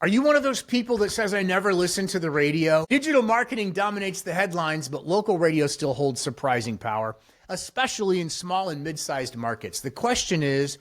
Are you one of those people that says, I never listen to the radio? Digital marketing dominates the headlines, but local radio still holds surprising power, especially in small and mid-sized markets. The question is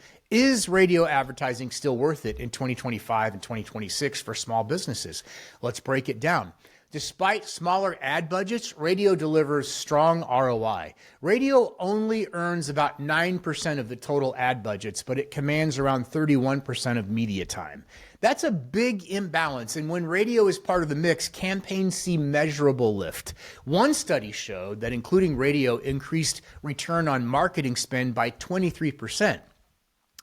radio advertising still worth it in 2025 and 2026 for small businesses? Let's break it down. Despite smaller ad budgets, radio delivers strong ROI. Radio only earns about 9% of the total ad budgets, but it commands around 31% of media time. That's a big imbalance, and when radio is part of the mix, campaigns see measurable lift. One study showed that including radio increased return on marketing spend by 23%.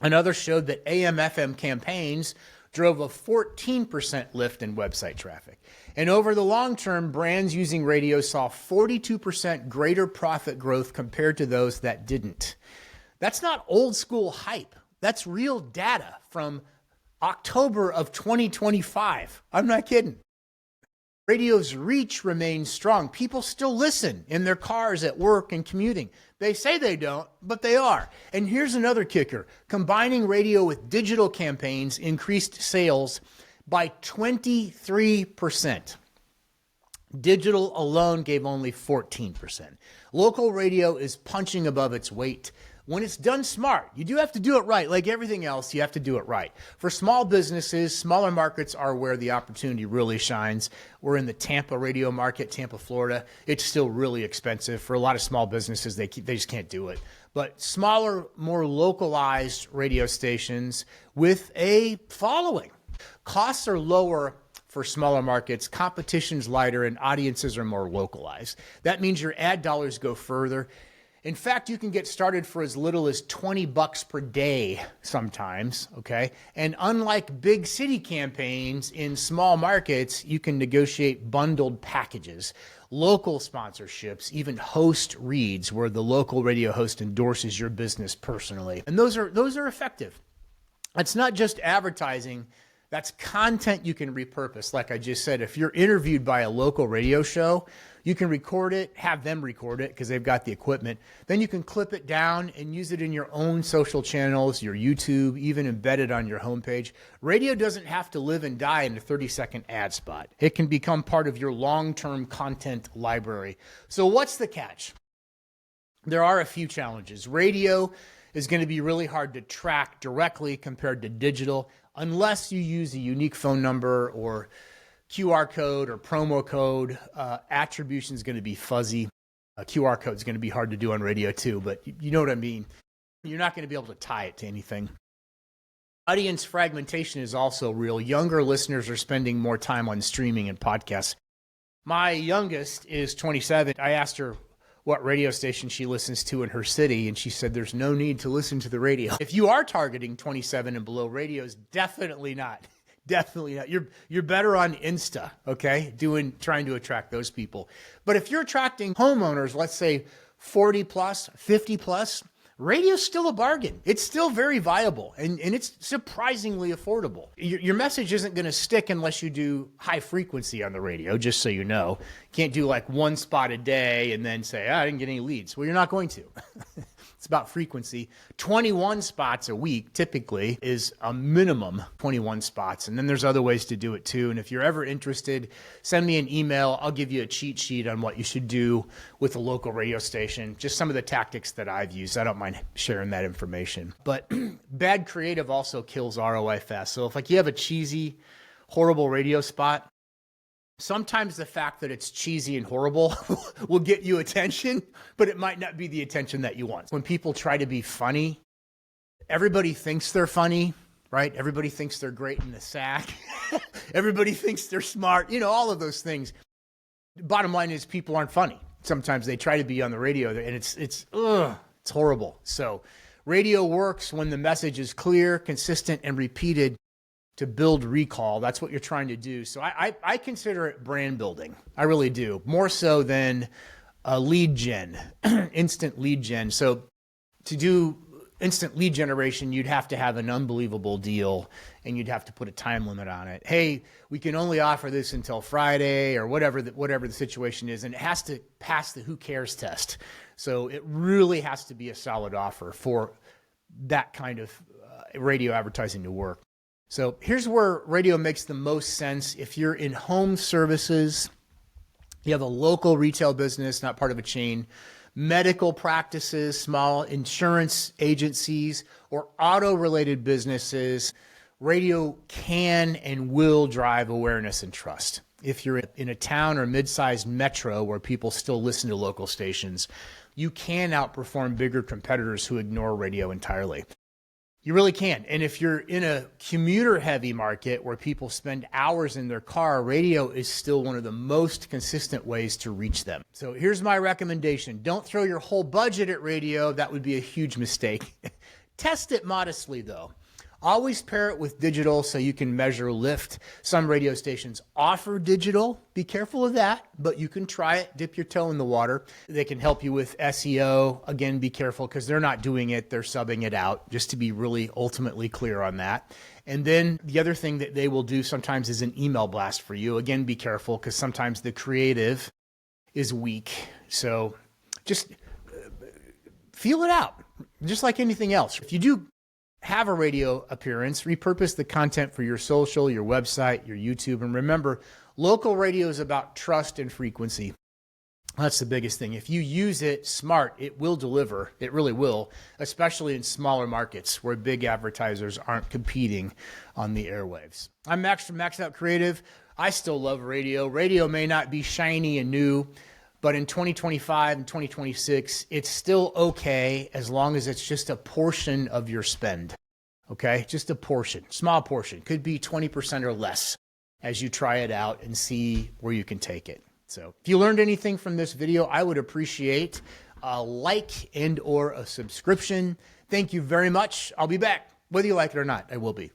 Another showed that AM/FM campaigns drove a 14% lift in website traffic. And over the long term, brands using radio saw 42% greater profit growth compared to those that didn't. That's not old school hype. That's real data from October of 2025. I'm not kidding. Radio's reach remains strong. People still listen in their cars at work and commuting. They say they don't, but they are. And here's another kicker. Combining radio with digital campaigns increased sales by 23%. Digital alone gave only 14%. Local radio is punching above its weight. When it's done smart, you do have to do it right. Like everything else, you have to do it right. For small businesses, smaller markets are where the opportunity really shines. We're in the Tampa radio market, Tampa, Florida. It's still really expensive. For a lot of small businesses, they just can't do it. But smaller, more localized radio stations with a following. Costs are lower for smaller markets, competition's lighter, and audiences are more localized. That means your ad dollars go further. In fact, you can get started for as little as $20 per day sometimes, okay? And unlike big city campaigns in small markets, you can negotiate bundled packages, local sponsorships, even host reads where the local radio host endorses your business personally. And those are effective. It's not just advertising. That's content you can repurpose. Like I just said, if you're interviewed by a local radio show, you can record it, have them record it because they've got the equipment. Then you can clip it down and use it in your own social channels, your YouTube, even embed it on your homepage. Radio doesn't have to live and die in a 30-second ad spot. It can become part of your long-term content library. So what's the catch? There are a few challenges. Radio is going to be really hard to track directly compared to digital unless you use a unique phone number or QR code or promo code. Attribution is going to be fuzzy. A QR code is going to be hard to do on radio too, but you know what I mean. You're not going to be able to tie it to anything. Audience fragmentation is also real. Younger listeners are spending more time on streaming and podcasts. My youngest is 27. I asked her what radio station she listens to in her city, and she said there's no need to listen to the radio. If you are targeting 27 and below, radio is definitely not. Definitely not. You're better on Insta, okay? Trying to attract those people. But if you're attracting homeowners, let's say 40 plus, 50 plus, radio's still a bargain. It's still very viable, and it's surprisingly affordable. Your message isn't going to stick unless you do high frequency on the radio, just so you know. You can't do like one spot a day and then say, I didn't get any leads. Well, you're not going to. It's about frequency. 21 spots a week typically is a minimum 21 spots. And then there's other ways to do it too. And if you're ever interested, send me an email. I'll give you a cheat sheet on what you should do with a local radio station. Just some of the tactics that I've used. I don't mind sharing that information. But bad creative also kills ROI fast. So if you have a cheesy, horrible radio spot, sometimes the fact that it's cheesy and horrible will get you attention, but it might not be the attention that you want. When people try to be funny, everybody thinks they're funny, right? Everybody thinks they're great in the sack. Everybody thinks they're smart, all of those things. Bottom line is people aren't funny. Sometimes they try to be on the radio and it's horrible. So radio works when the message is clear, consistent, and repeated to build recall. That's what you're trying to do. So I consider it brand building. I really do. More so than a lead gen, instant lead gen. So to do instant lead generation, you'd have to have an unbelievable deal and you'd have to put a time limit on it. Hey, we can only offer this until Friday or whatever the situation is. And it has to pass the who cares test. So it really has to be a solid offer for that kind of radio advertising to work. So here's where radio makes the most sense. If you're in home services, you have a local retail business, not part of a chain, medical practices, small insurance agencies, or auto-related businesses, radio can and will drive awareness and trust. If you're in a town or mid-sized metro where people still listen to local stations, you can outperform bigger competitors who ignore radio entirely. You really can. And if you're in a commuter-heavy market where people spend hours in their car, radio is still one of the most consistent ways to reach them. So here's my recommendation. Don't throw your whole budget at radio. That would be a huge mistake. Test it modestly, though. Always pair it with digital so you can measure lift. Some radio stations offer digital. Be careful of that, but you can try it. Dip your toe in the water. They can help you with SEO. Again, be careful because they're not doing it. They're subbing it out, just to be really ultimately clear on that. And then the other thing that they will do sometimes is an email blast for you. Again, be careful because sometimes the creative is weak. So just feel it out, just like anything else. If you do have a radio appearance, repurpose the content for your social, your website, your YouTube. And remember, local radio is about trust and frequency. That's the biggest thing. If you use it smart, it will deliver. It really will, especially in smaller markets where big advertisers aren't competing on the airwaves. I'm Max from Max Out Creative. I still love radio. Radio may not be shiny and new, but in 2025 and 2026, it's still okay as long as it's just a portion of your spend. Okay, just a portion, small portion. Could be 20% or less as you try it out and see where you can take it. So if you learned anything from this video, I would appreciate a like and or a subscription. Thank you very much. I'll be back. Whether you like it or not, I will be.